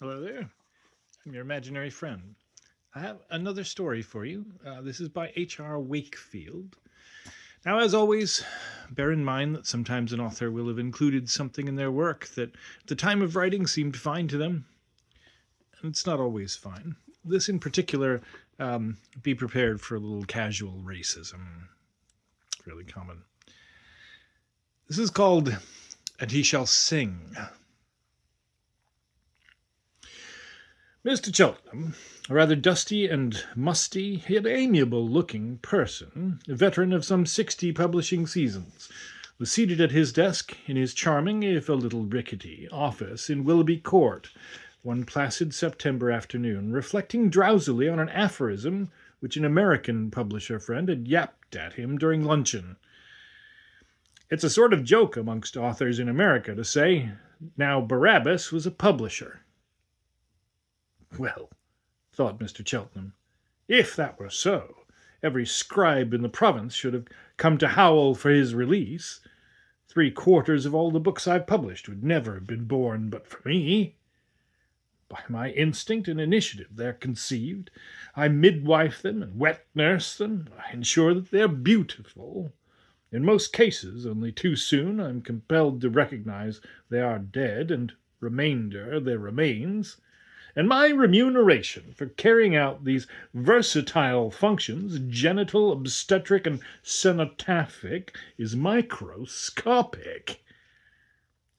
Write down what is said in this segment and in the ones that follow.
Hello there. I'm your imaginary friend. I have another story for you. This is by H.R. Wakefield. Now, as always, bear in mind that sometimes an author will have included something in their work that at the time of writing seemed fine to them, and it's not always fine. This in particular, be prepared for a little casual racism. Really common. This is called And He Shall Sing. Mr. Cheltenham, a rather dusty and musty, yet amiable-looking person, a veteran of some 60 publishing seasons, was seated at his desk in his charming, if a little rickety, office in Willoughby Court one placid September afternoon, reflecting drowsily on an aphorism which an American publisher friend had yapped at him during luncheon. It's a sort of joke amongst authors in America to say, now Barabbas was a publisher. Well, thought Mr. Cheltenham, if that were so, every scribe in the province should have come to howl for his release. 3/4 of all the books I've published would never have been born but for me. By my instinct and initiative they're conceived. I midwife them and wet nurse them. I ensure that they're beautiful. In most cases, only too soon, I'm compelled to recognize they are dead, and remainder their remains. And my remuneration for carrying out these versatile functions, genital, obstetric, and cenotaphic, is microscopic.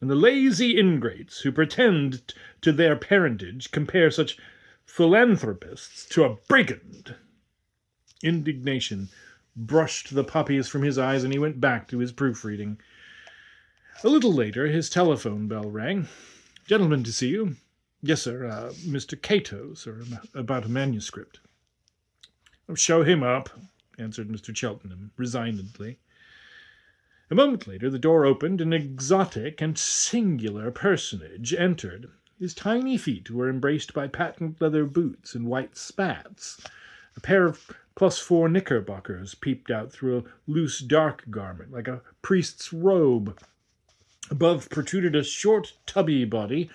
And the lazy ingrates who pretend to their parentage compare such philanthropists to a brigand. Indignation brushed the puppies from his eyes, and he went back to his proofreading. A little later, his telephone bell rang. Gentleman to see you. Yes, sir. Mr. Cato, sir, about a manuscript. Oh, show him up, answered Mr. Cheltenham, resignedly. A moment later, the door opened, and an exotic and singular personage entered. His tiny feet were embraced by patent leather boots and white spats. A pair of +4 knickerbockers peeped out through a loose dark garment, like a priest's robe. Above protruded a short, tubby body.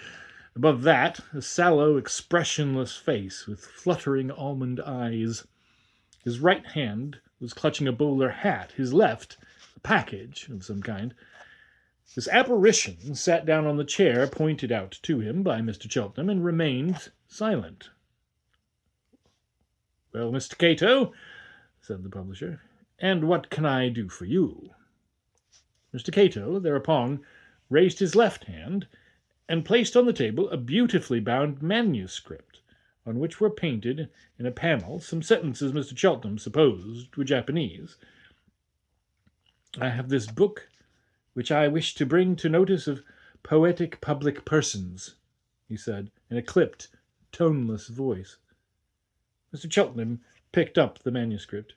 Above that, a sallow, expressionless face with fluttering almond eyes. His right hand was clutching a bowler hat, his left a package of some kind. This apparition sat down on the chair pointed out to him by Mr. Cheltenham and remained silent. Well, Mr. Cato, said the publisher, and what can I do for you? Mr. Cato thereupon raised his left hand and placed on the table a beautifully bound manuscript, on which were painted in a panel some sentences Mr. Cheltenham supposed were Japanese. I have this book, which I wish to bring to notice of poetic public persons, he said, in a clipped, toneless voice. Mr. Cheltenham picked up the manuscript.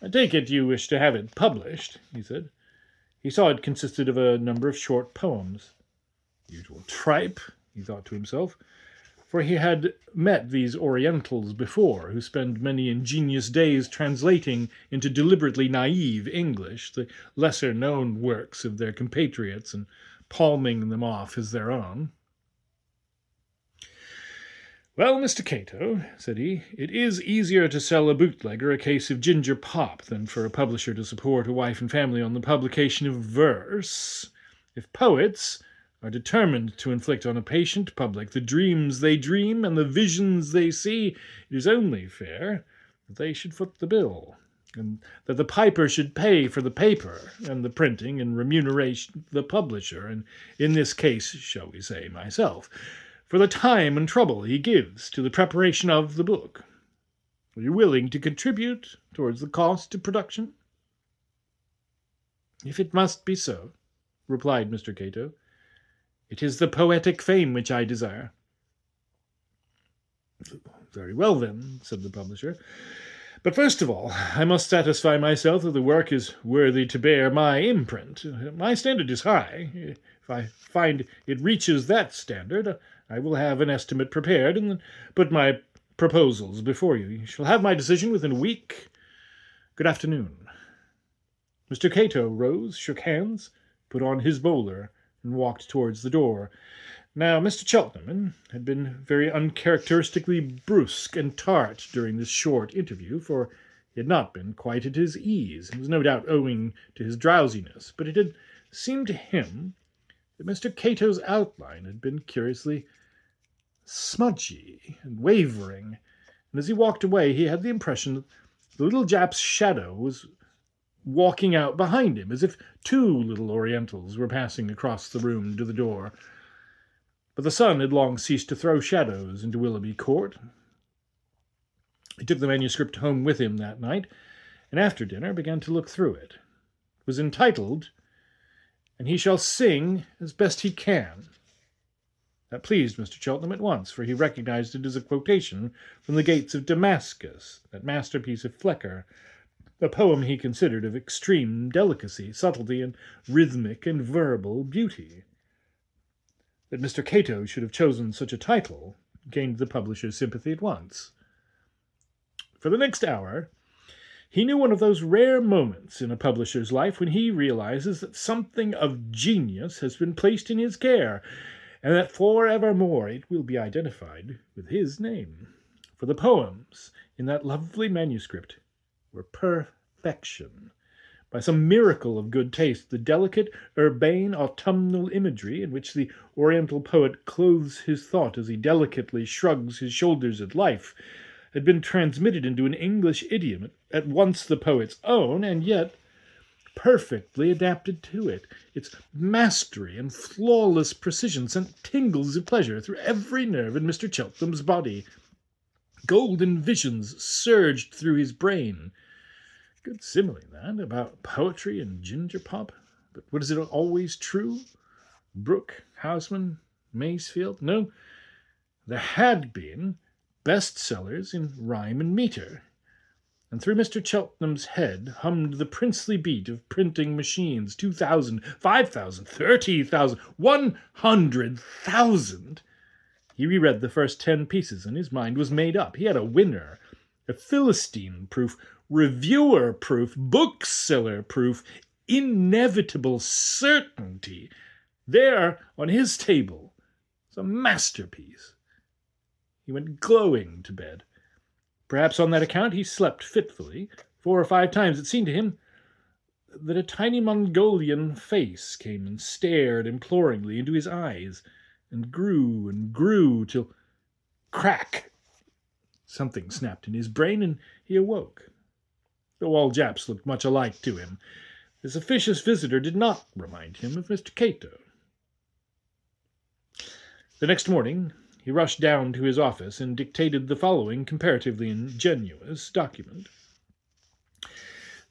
I take it you wish to have it published, he said. He saw it consisted of a number of short poems. Usual tripe, he thought to himself, for he had met these Orientals before, who spend many ingenious days translating into deliberately naive English the lesser-known works of their compatriots and palming them off as their own. Well, Mr. Cato, said he, it is easier to sell a bootlegger a case of ginger pop than for a publisher to support a wife and family on the publication of verse. If poets are determined to inflict on a patient public the dreams they dream and the visions they see, it is only fair that they should foot the bill, and that the piper should pay for the paper and the printing and remuneration the publisher, and in this case, shall we say, myself, for the time and trouble he gives to the preparation of the book. Are you willing to contribute towards the cost of production? If it must be so, replied Mr. Cato, it is the poetic fame which I desire. Very well, then, said the publisher. But first of all, I must satisfy myself that the work is worthy to bear my imprint. My standard is high. If I find it reaches that standard, I will have an estimate prepared and put my proposals before you. You shall have my decision within a week. Good afternoon. Mr. Cato rose, shook hands, put on his bowler, and walked towards the door. Now, Mr. Cheltenham had been very uncharacteristically brusque and tart during this short interview, for he had not been quite at his ease. It was no doubt owing to his drowsiness, but it had seemed to him that Mr. Cato's outline had been curiously smudgy and wavering, and as he walked away he had the impression that the little Jap's shadow was walking out behind him, as if two little Orientals were passing across the room to the door. But the sun had long ceased to throw shadows into Willoughby Court. He took the manuscript home with him that night, and after dinner began to look through it. It was entitled, "And he shall sing as best he can." That pleased Mr. Cheltenham at once, for he recognized it as a quotation from the Gates of Damascus, that masterpiece of Flecker, a poem he considered of extreme delicacy, subtlety, and rhythmic and verbal beauty. That Mr. Cato should have chosen such a title gained the publisher's sympathy at once. For the next hour, he knew one of those rare moments in a publisher's life when he realizes that something of genius has been placed in his care, and that forevermore it will be identified with his name. For the poems in that lovely manuscript were perfection. By some miracle of good taste, the delicate, urbane, autumnal imagery in which the Oriental poet clothes his thought as he delicately shrugs his shoulders at life had been transmitted into an English idiom at once the poet's own and yet perfectly adapted to it. Its mastery and flawless precision sent tingles of pleasure through every nerve in Mr. Cheltenham's body. Golden visions surged through his brain. Good simile, that, about poetry and ginger pop. But what is it always true? Brooke, Houseman, Masefield? No, there had been bestsellers in rhyme and meter. And through Mr. Cheltenham's head hummed the princely beat of printing machines. 2,000, 5,000, 30,000, 100,000. He reread the first 10 pieces, and his mind was made up. He had a winner, a Philistine-proof, reviewer-proof, bookseller-proof, inevitable certainty. There, on his table, was a masterpiece. He went glowing to bed. Perhaps on that account he slept fitfully. 4 or 5 times it seemed to him that a tiny Mongolian face came and stared imploringly into his eyes, and grew till crack! Something snapped in his brain, and he awoke. Though all Japs looked much alike to him, this officious visitor did not remind him of Mr. Cato. The next morning he rushed down to his office and dictated the following comparatively ingenuous document.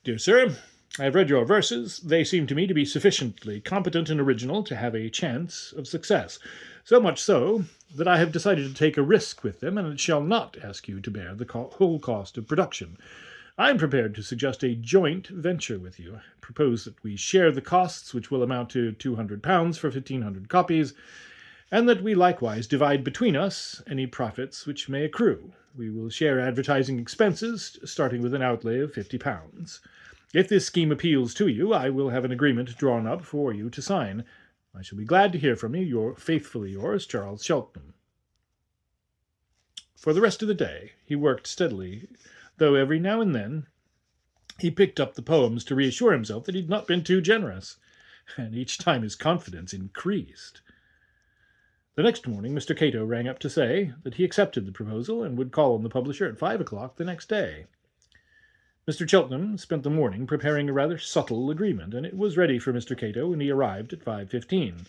"Dear Sir, I have read your verses. They seem to me to be sufficiently competent and original to have a chance of success. So much so that I have decided to take a risk with them, and shall not ask you to bear the whole cost of production. I am prepared to suggest a joint venture with you. I propose that we share the costs, which will amount to £200 for 1,500 copies, and that we likewise divide between us any profits which may accrue. We will share advertising expenses, starting with an outlay of £50. If this scheme appeals to you, I will have an agreement drawn up for you to sign. I shall be glad to hear from you. Faithfully yours, Charles Cheltenham." For the rest of the day he worked steadily, though every now and then he picked up the poems to reassure himself that he had not been too generous, and each time his confidence increased. The next morning Mr. Cato rang up to say that he accepted the proposal and would call on the publisher at 5 o'clock the next day. Mr. Cheltenham spent the morning preparing a rather subtle agreement, and it was ready for Mr. Cato when he arrived at 5:15.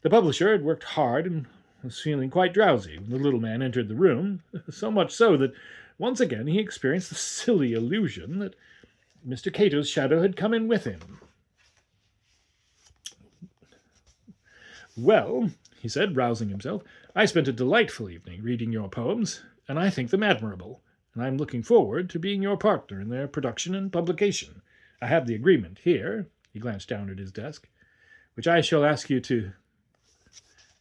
The publisher had worked hard and was feeling quite drowsy when the little man entered the room, so much so that once again he experienced the silly illusion that Mr. Cato's shadow had come in with him. "Well," he said, rousing himself, "I spent a delightful evening reading your poems, and I think them admirable, and I am looking forward to being your partner in their production and publication. I have the agreement here," he glanced down at his desk, "which I shall ask you to—"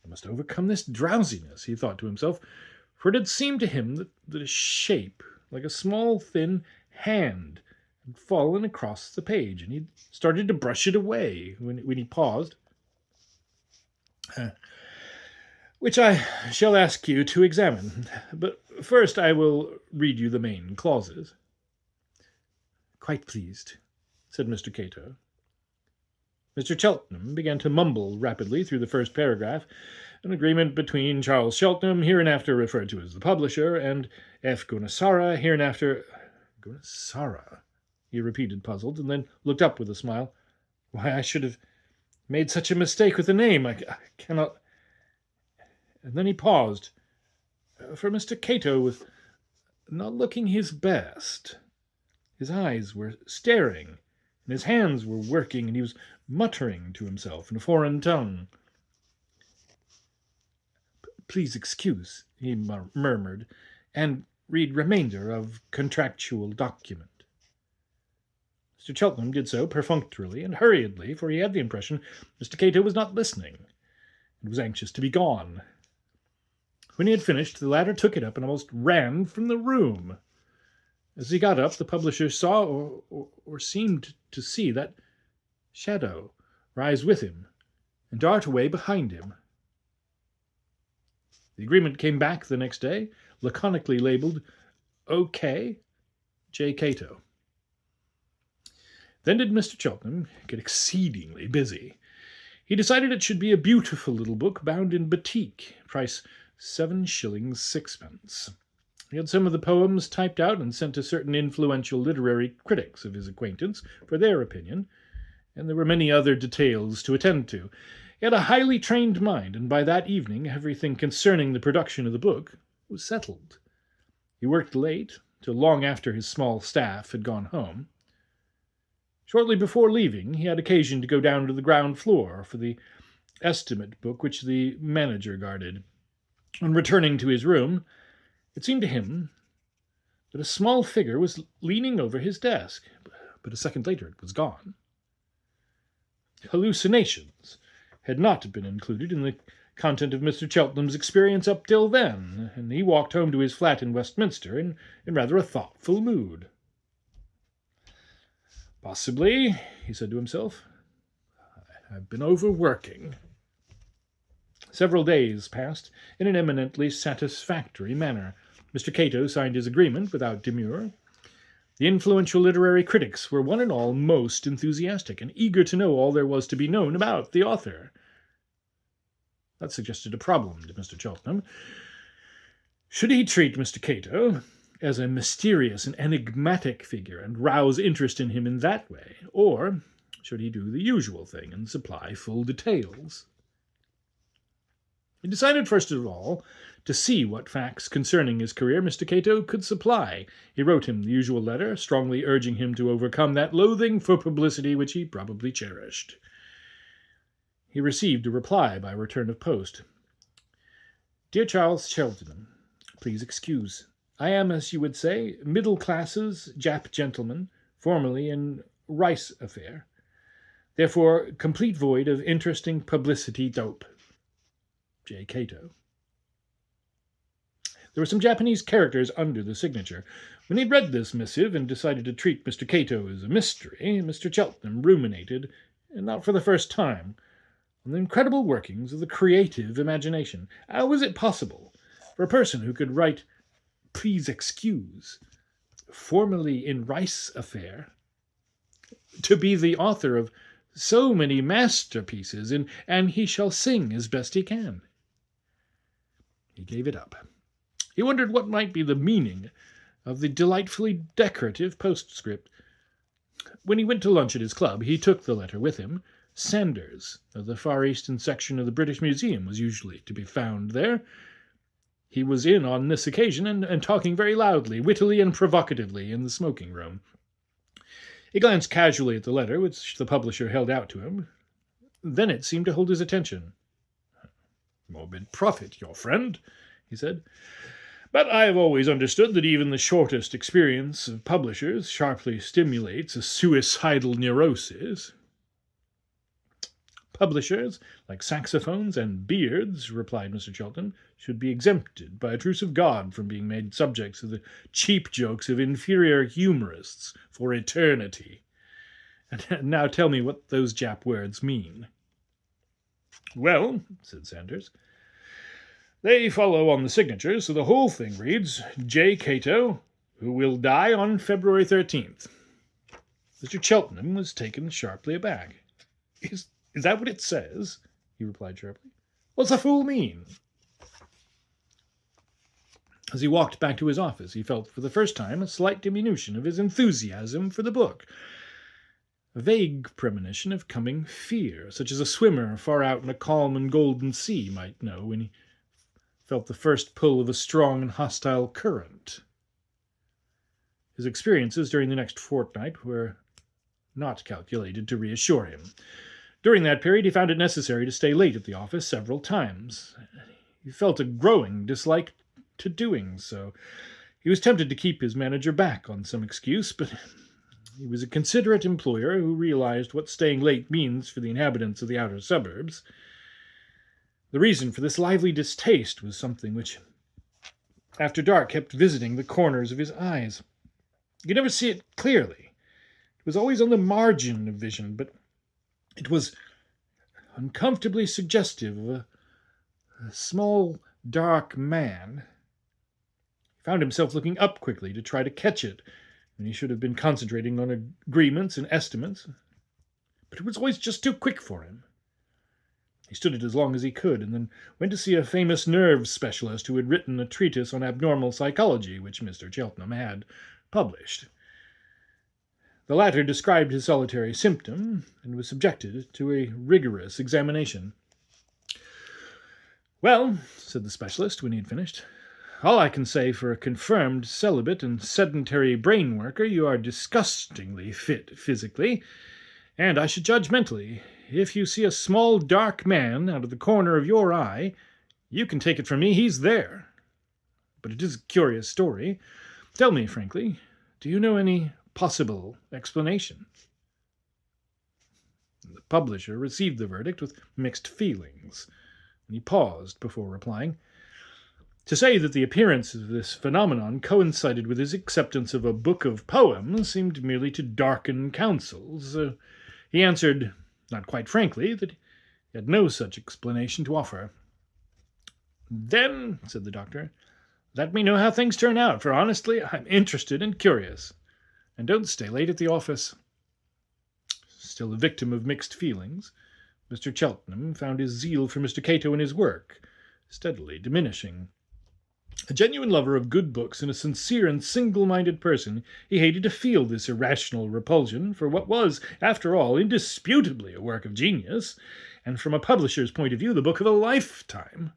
"I must overcome this drowsiness," he thought to himself, for it had seemed to him that a shape, like a small thin hand, had fallen across the page, and he started to brush it away when he paused. which I shall ask you to examine. But first I will read you the main clauses. Quite pleased, said Mr. Cato. Mr. Cheltenham began to mumble rapidly through the first paragraph, an agreement between Charles Cheltenham, hereinafter referred to as the publisher, and F. Gunasara, hereinafter... Gunasara, he repeated, puzzled, and then looked up with a smile. Why, I should have made such a mistake with the name. I cannot... And then he paused, for Mr. Cato was not looking his best. His eyes were staring, and his hands were working, and he was muttering to himself in a foreign tongue. Please excuse, he murmured, and read remainder of contractual document. Mr. Cheltenham did so perfunctorily and hurriedly, for he had the impression Mr. Cato was not listening, and was anxious to be gone. When he had finished, the latter took it up and almost ran from the room. As he got up, the publisher saw, or seemed to see, that shadow rise with him and dart away behind him. The agreement came back the next day, laconically labeled OK. J. Cato. Then did Mr. Cheltenham get exceedingly busy. He decided it should be a beautiful little book bound in batik, price 7 shillings 6pence. He had some of the poems typed out and sent to certain influential literary critics of his acquaintance for their opinion, and there were many other details to attend to. He had a highly trained mind, and by that evening everything concerning the production of the book was settled. He worked late, till long after his small staff had gone home. Shortly before leaving, he had occasion to go down to the ground floor for the estimate book which the manager guarded. On returning to his room, it seemed to him that a small figure was leaning over his desk, but a second later it was gone. Hallucinations had not been included in the content of Mr. Cheltenham's experience up till then, and he walked home to his flat in Westminster in rather a thoughtful mood. Possibly, he said to himself, I have been overworking. Several days passed in an eminently satisfactory manner. Mr. Cato signed his agreement without demur. The influential literary critics were one and all most enthusiastic and eager to know all there was to be known about the author. That suggested a problem to Mr. Cheltenham. Should he treat Mr. Cato as a mysterious and enigmatic figure and rouse interest in him in that way, or should he do the usual thing and supply full details? He decided first of all to see what facts concerning his career Mr. Cato could supply. He wrote him the usual letter, strongly urging him to overcome that loathing for publicity which he probably cherished. He received a reply by return of post. Dear Charles Cheltenham, please excuse. I am, as you would say, middle classes Jap gentleman, formerly in Rice affair. Therefore, complete void of interesting publicity dope. J. Cato. There were some Japanese characters under the signature. When he'd read this missive and decided to treat Mr. Cato as a mystery, Mr. Cheltenham ruminated, and not for the first time, on the incredible workings of the creative imagination. How was it possible for a person who could write, please excuse, formerly in Rice affair, to be the author of so many masterpieces, and he shall sing as best he can? He gave it up. He wondered what might be the meaning of the delightfully decorative postscript. When he went to lunch at his club, he took the letter with him. Sanders, of the Far Eastern section of the British Museum, was usually to be found there. He was in on this occasion, and talking very loudly, wittily and provocatively, in the smoking room. He glanced casually at the letter which the publisher held out to him. Then it seemed to hold his attention. Morbid prophet, your friend, he said. But I have always understood that even the shortest experience of publishers sharply stimulates a suicidal neurosis. Publishers, like saxophones and beards, replied Mr. Cheltenham, should be exempted by a truce of God from being made subjects of the cheap jokes of inferior humorists for eternity. And now tell me what those Jap words mean. Well, said Sanders, They follow on the signature, so the whole thing reads, J. Cato, who will die on February 13th. Mr. Cheltenham was taken sharply aback. Is that what it says? He replied sharply. What's the fool mean? As he walked back to his office, he felt for the first time a slight diminution of his enthusiasm for the book. A vague premonition of coming fear, such as a swimmer far out in a calm and golden sea might know when he felt the first pull of a strong and hostile current. His experiences during the next fortnight were not calculated to reassure him. During that period, he found it necessary to stay late at the office several times. He felt a growing dislike to doing so. He was tempted to keep his manager back on some excuse, but he was a considerate employer who realized what staying late means for the inhabitants of the outer suburbs. The reason for this lively distaste was something which, after dark, kept visiting the corners of his eyes. You could never see it clearly. It was always on the margin of vision, but it was uncomfortably suggestive of a small, dark man. He found himself looking up quickly to try to catch it when he should have been concentrating on agreements and estimates. But it was always just too quick for him. He stood it as long as he could, and then went to see a famous nerve specialist who had written a treatise on abnormal psychology, which Mr. Cheltenham had published. The latter described his solitary symptom, and was subjected to a rigorous examination. Well, said the specialist when he had finished, all I can say for a confirmed celibate and sedentary brain worker, you are disgustingly fit physically, and I should judge mentally. If you see a small dark man out of the corner of your eye, you can take it from me he's there. But it is a curious story. Tell me frankly, do you know any possible explanation? The publisher received the verdict with mixed feelings, and he paused before replying. To say that the appearance of this phenomenon coincided with his acceptance of a book of poems seemed merely to darken counsels. He answered, not quite frankly, that he had no such explanation to offer. Then, said the doctor, let me know how things turn out, for honestly, I'm interested and curious. And don't stay late at the office. Still a victim of mixed feelings, Mr. Cheltenham found his zeal for Mr. Cato and his work steadily diminishing. A genuine lover of good books and a sincere and single-minded person, he hated to feel this irrational repulsion for what was, after all, indisputably a work of genius, and from a publisher's point of view, the book of a lifetime.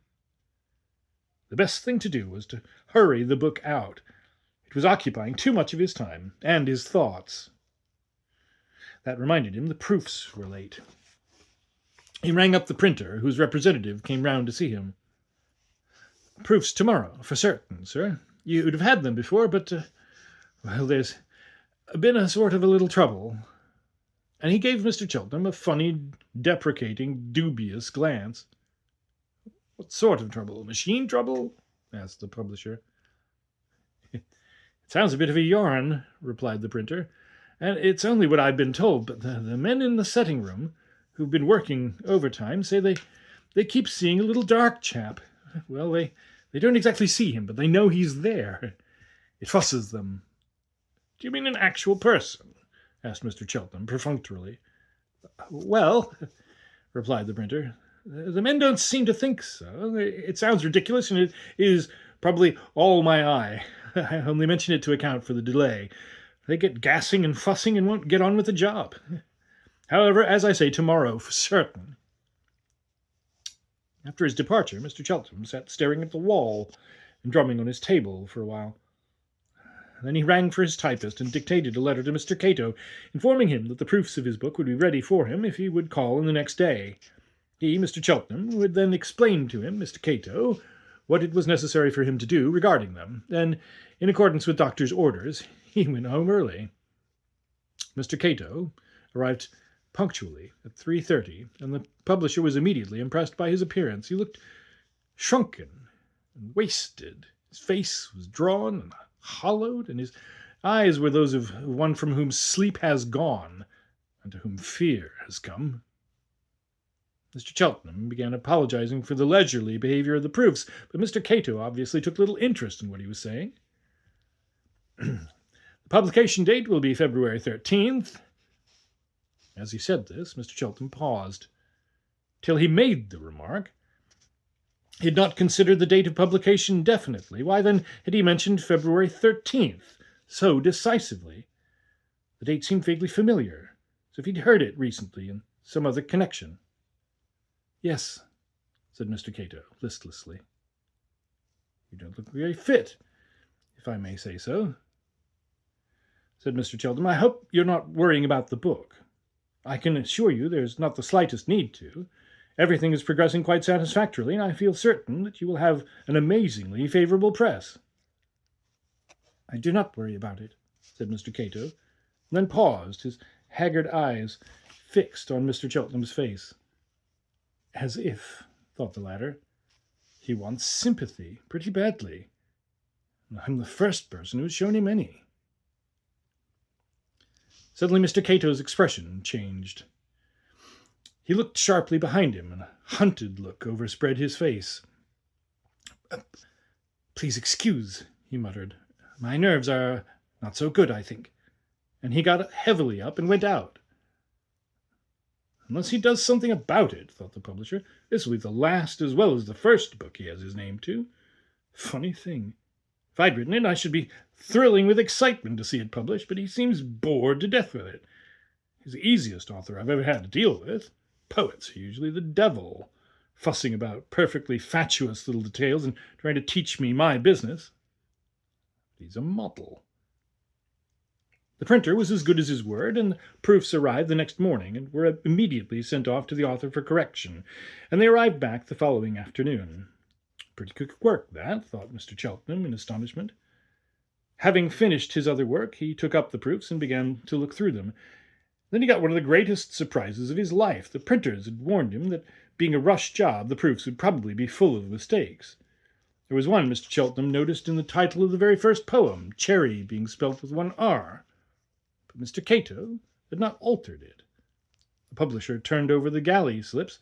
The best thing to do was to hurry the book out. It was occupying too much of his time and his thoughts. That reminded him the proofs were late. He rang up the printer, whose representative came round to see him. Proofs tomorrow, for certain, sir. You'd have had them before, but, there's been a sort of a little trouble. And he gave Mr. Cheltenham a funny, deprecating, dubious glance. What sort of trouble? Machine trouble? Asked the publisher. It sounds a bit of a yarn, replied the printer, and it's only what I've been told, but the men in the setting room, who've been working overtime, say they keep seeing a little dark chap. Well, they don't exactly see him, but they know he's there. It fusses them. Do you mean an actual person? Asked Mr. Cheltenham perfunctorily. Well, replied the printer, the men don't seem to think so. It sounds ridiculous, and it is probably all my eye. I only mention it to account for the delay. They get gassing and fussing and won't get on with the job. However, as I say, tomorrow for certain. After his departure, Mr. Cheltenham sat staring at the wall and drumming on his table for a while. Then he rang for his typist and dictated a letter to Mr. Cato, informing him that the proofs of his book would be ready for him if he would call on the next day. He, Mr. Cheltenham, would then explain to him, Mr. Cato, what it was necessary for him to do regarding them. Then, in accordance with doctor's orders, he went home early. Mr. Cato arrived punctually at 3:30, and the publisher was immediately impressed by his appearance. He looked shrunken and wasted. His face was drawn and hollowed, and his eyes were those of one from whom sleep has gone, and to whom fear has come. Mr. Cheltenham began apologizing for the leisurely behavior of the proofs, but Mr. Cato obviously took little interest in what he was saying. The publication date will be February 13th. As he said this, Mr. Cheltenham paused. Till he made the remark, he had not considered the date of publication definitely. Why then had he mentioned February 13th so decisively? The date seemed vaguely familiar, as if he'd heard it recently in some other connection. Yes, said Mr. Cato, listlessly. You don't look very fit, if I may say so, said Mr. Cheltenham. I hope you're not worrying about the book. I can assure you there's not the slightest need to. Everything is progressing quite satisfactorily, and I feel certain that you will have an amazingly favorable press. I do not worry about it, said Mr. Cato, and then paused, his haggard eyes fixed on Mr. Cheltenham's face. As if, thought the latter, he wants sympathy pretty badly. I'm the first person who has shown him any. Suddenly Mr. Cato's expression changed. He looked sharply behind him, and a hunted look overspread his face. Please excuse, he muttered. My nerves are not so good, I think. And he got heavily up and went out. Unless he does something about it, thought the publisher, this will be the last as well as the first book he has his name to. Funny thing. If I'd written it, I should be thrilling with excitement to see it published, but he seems bored to death with it. He's the easiest author I've ever had to deal with. Poets are usually the devil, fussing about perfectly fatuous little details and trying to teach me my business. He's a model. The printer was as good as his word, and the proofs arrived the next morning and were immediately sent off to the author for correction, and they arrived back the following afternoon. Pretty quick work, that, thought Mr. Cheltenham in astonishment. Having finished his other work, he took up the proofs and began to look through them. Then he got one of the greatest surprises of his life. The printers had warned him that, being a rush job, the proofs would probably be full of mistakes. There was one Mr. Cheltenham noticed in the title of the very first poem, cherry being spelt with one R. But Mr. Cato had not altered it. The publisher turned over the galley slips.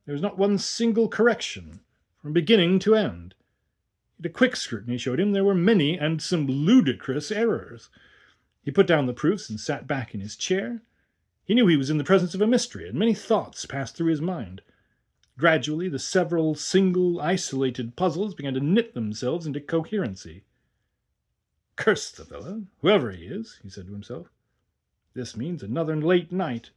There was not one single correction, from beginning to end. Yet a quick scrutiny showed him there were many and some ludicrous errors. He put down the proofs and sat back in his chair. He knew he was in the presence of a mystery, and many thoughts passed through his mind. Gradually, the several single, isolated puzzles began to knit themselves into coherency. Curse the fellow, whoever he is, he said to himself. This means another late night.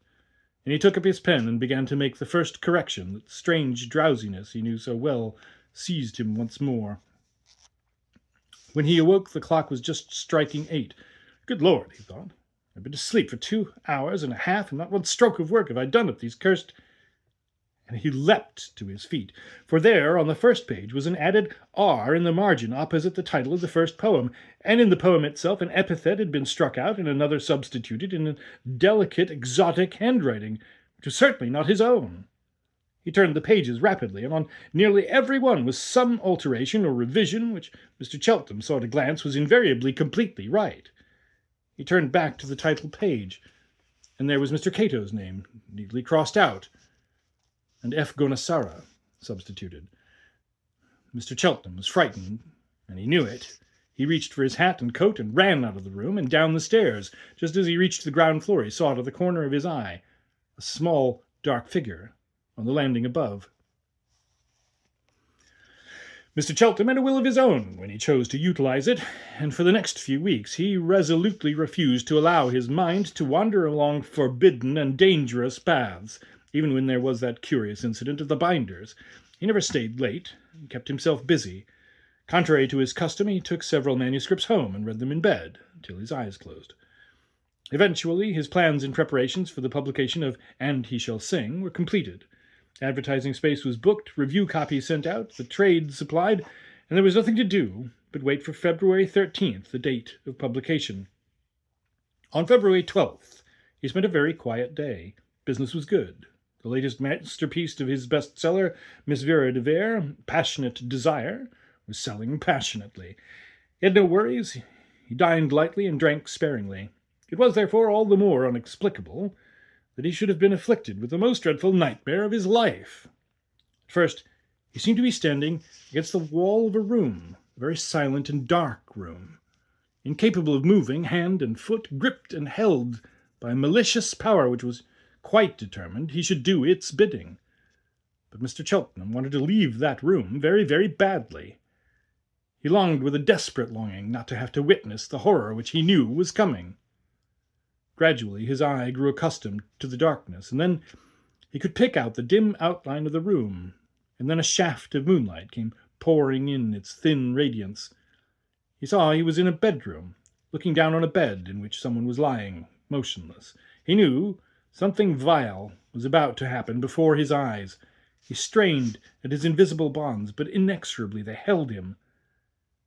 And he took up his pen and began to make the first correction. That strange drowsiness he knew so well seized him once more. When he awoke, the clock was just striking 8. Good Lord, he thought. I've been asleep for 2 hours and a half, and not one stroke of work have I done at these cursed... And he leapt to his feet, for there on the first page was an added R in the margin opposite the title of the first poem, and in the poem itself an epithet had been struck out and another substituted in a delicate, exotic handwriting, which was certainly not his own. He turned the pages rapidly, and on nearly every one was some alteration or revision which Mr. Cheltenham saw at a glance was invariably completely right. He turned back to the title page, and there was Mr. Cato's name, neatly crossed out, and F. Gonasara substituted. Mr. Cheltenham was frightened, and he knew it. He reached for his hat and coat and ran out of the room and down the stairs. Just as he reached the ground floor, he saw out of the corner of his eye a small, dark figure on the landing above. Mr. Cheltenham had a will of his own when he chose to utilize it, and for the next few weeks he resolutely refused to allow his mind to wander along forbidden and dangerous paths. Even when there was that curious incident of the binders, he never stayed late and kept himself busy. Contrary to his custom, he took several manuscripts home and read them in bed until his eyes closed. Eventually, his plans and preparations for the publication of And He Shall Sing were completed. Advertising space was booked, review copies sent out, the trade supplied, and there was nothing to do but wait for February 13th, the date of publication. On February 12th, he spent a very quiet day. Business was good. The latest masterpiece of his bestseller, Miss Vera de Vere, Passionate Desire, was selling passionately. He had no worries. He dined lightly and drank sparingly. It was, therefore, all the more inexplicable that he should have been afflicted with the most dreadful nightmare of his life. At first, he seemed to be standing against the wall of a room, a very silent and dark room, incapable of moving hand and foot, gripped and held by a malicious power which was quite determined he should do its bidding. But Mr. Cheltenham wanted to leave that room very, very badly. He longed with a desperate longing not to have to witness the horror which he knew was coming. Gradually his eye grew accustomed to the darkness, and then he could pick out the dim outline of the room, and then a shaft of moonlight came pouring in its thin radiance. He saw he was in a bedroom, looking down on a bed in which someone was lying, motionless. He knew something vile was about to happen before his eyes. He strained at his invisible bonds, but inexorably they held him.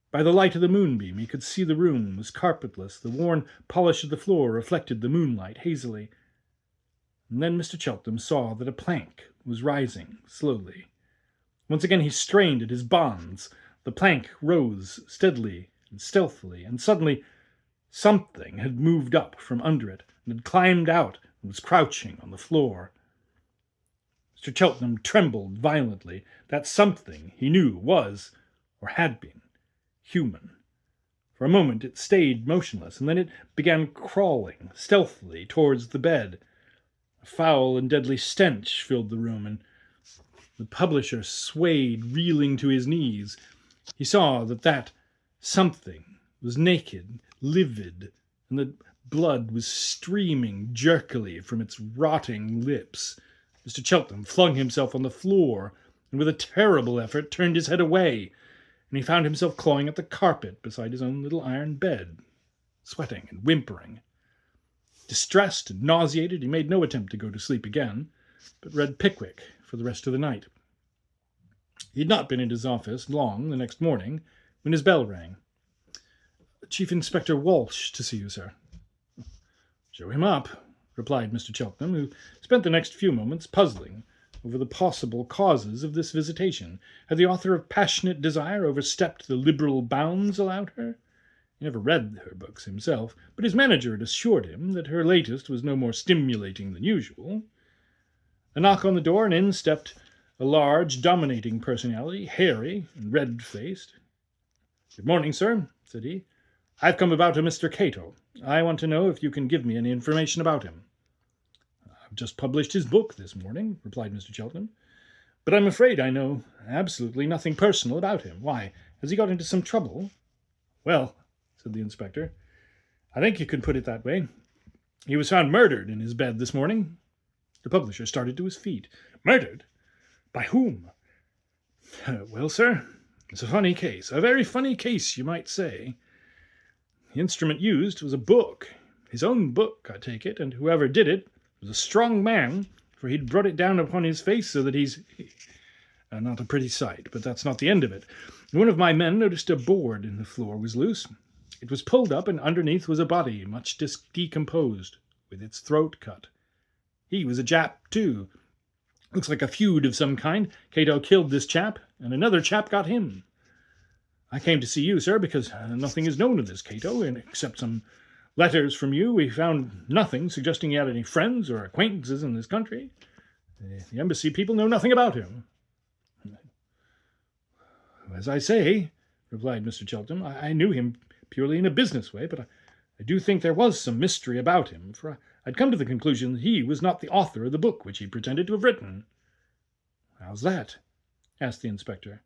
By the light of the moonbeam he could see the room was carpetless. The worn polish of the floor reflected the moonlight hazily. And then Mr. Cheltenham saw that a plank was rising slowly. Once again he strained at his bonds. The plank rose steadily and stealthily, and suddenly something had moved up from under it and had climbed out and was crouching on the floor. Mr. Cheltenham trembled violently. That something, he knew, was, or had been, human. For a moment it stayed motionless, and then it began crawling stealthily towards the bed. A foul and deadly stench filled the room, and the publisher swayed, reeling to his knees. He saw that something was naked, livid, and that blood was streaming jerkily from its rotting lips. Mr. Cheltenham flung himself on the floor, and with a terrible effort turned his head away, and he found himself clawing at the carpet beside his own little iron bed, sweating and whimpering. Distressed and nauseated, he made no attempt to go to sleep again, but read Pickwick for the rest of the night. He had not been in his office long the next morning when his bell rang. "Chief Inspector Walsh to see you, sir." "Show him up," replied Mr. Cheltenham, who spent the next few moments puzzling over the possible causes of this visitation. Had the author of Passionate Desire overstepped the liberal bounds allowed her? He never read her books himself, but his manager had assured him that her latest was no more stimulating than usual. A knock on the door, and in stepped a large, dominating personality, hairy and red-faced. "Good morning, sir," said he. "I've come about a Mr. Cato. I want to know if you can give me any information about him." "I've just published his book this morning," replied Mr. Cheltenham, "but I'm afraid I know absolutely nothing personal about him. Why, has he got into some trouble?" "Well," said the inspector, "I think you can put it that way. He was found murdered in his bed this morning." The publisher started to his feet. "Murdered? By whom?" "Well, sir, it's a funny case. A very funny case, you might say. The instrument used was a book. His own book, I take it, and whoever did it was a strong man, for he'd brought it down upon his face so that he's... not a pretty sight, but that's not the end of it. One of my men noticed a board in the floor was loose. It was pulled up, and underneath was a body, much decomposed, with its throat cut. He was a Jap, too. Looks like a feud of some kind. Cato killed this chap, and another chap got him. I came to see you, sir, because nothing is known of this Cato, and except some letters from you, we found nothing suggesting he had any friends or acquaintances in this country. The embassy people know nothing about him." "As I say," replied Mr. Cheltenham, "I knew him purely in a business way, but I do think there was some mystery about him, for I'd come to the conclusion that he was not the author of the book which he pretended to have written." "How's that?" asked the inspector.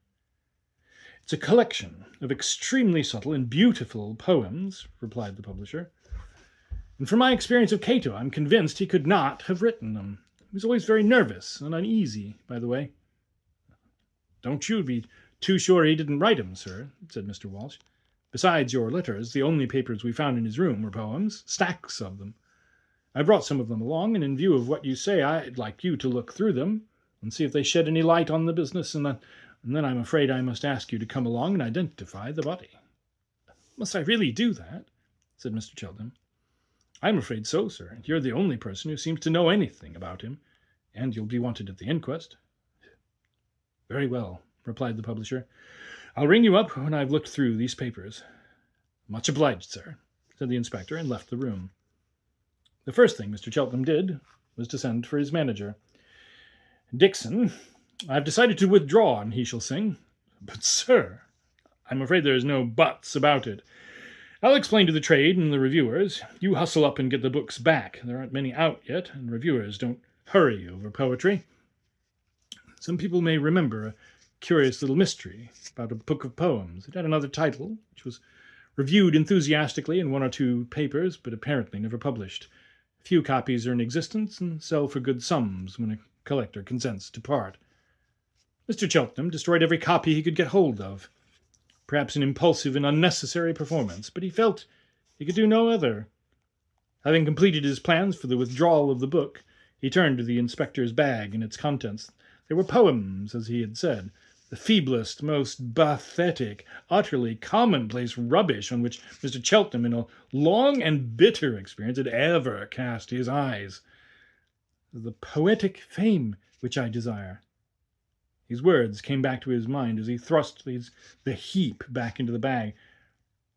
"It's a collection of extremely subtle and beautiful poems," replied the publisher. "And from my experience of Cato, I'm convinced he could not have written them. He was always very nervous and uneasy, by the way." "Don't you be too sure he didn't write 'em, sir," said Mr. Walsh. "Besides your letters, the only papers we found in his room were poems, stacks of them. I brought some of them along, and in view of what you say, I'd like you to look through them and see if they shed any light on the business, and then I'm afraid I must ask you to come along and identify the body." "Must I really do that?" said Mr. Cheltenham. "I'm afraid so, sir. You're the only person who seems to know anything about him, and you'll be wanted at the inquest." "Very well," replied the publisher. "I'll ring you up when I've looked through these papers." "Much obliged, sir," said the inspector, and left the room. The first thing Mr. Cheltenham did was to send for his manager. "Dixon, I've decided to withdraw," and he shall sing. "But, sir—" "I'm afraid there is no buts about it. I'll explain to the trade and the reviewers. You hustle up and get the books back. There aren't many out yet, and reviewers don't hurry over poetry. Some people may remember a curious little mystery about a book of poems. It had another title, which was reviewed enthusiastically in one or two papers, but apparently never published. A few copies are in existence and sell for good sums when a collector consents to part. Mr. Cheltenham destroyed every copy he could get hold of. Perhaps an impulsive and unnecessary performance, but he felt he could do no other. Having completed his plans for the withdrawal of the book, he turned to the inspector's bag and its contents. They were poems, as he had said, the feeblest, most pathetic, utterly commonplace rubbish on which Mr. Cheltenham, in a long and bitter experience, had ever cast his eyes. "The poetic fame which I desire." These words came back to his mind as he thrust the heap back into the bag.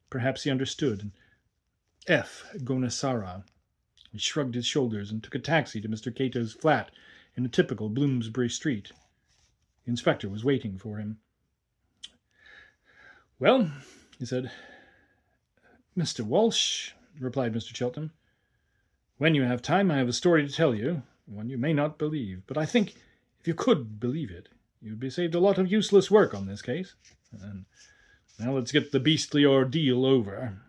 Perhaps he understood. F. Gonasara. He shrugged his shoulders and took a taxi to Mr. Cato's flat in a typical Bloomsbury street. The inspector was waiting for him. "Well," he said. "Mr. Walsh," replied Mr. Cheltenham, "when you have time, I have a story to tell you, one you may not believe. But I think, if you could believe it, you'd be saved a lot of useless work on this case. And now let's get the beastly ordeal over.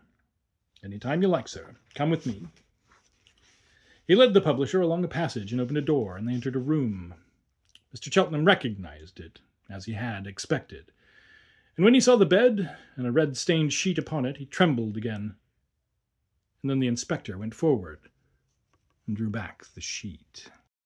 Any time you like, sir. Come with me." He led the publisher along a passage and opened a door, and they entered a room. Mr. Cheltenham recognized it, as he had expected. And when he saw the bed and a red-stained sheet upon it, he trembled again. And then the inspector went forward and drew back the sheet.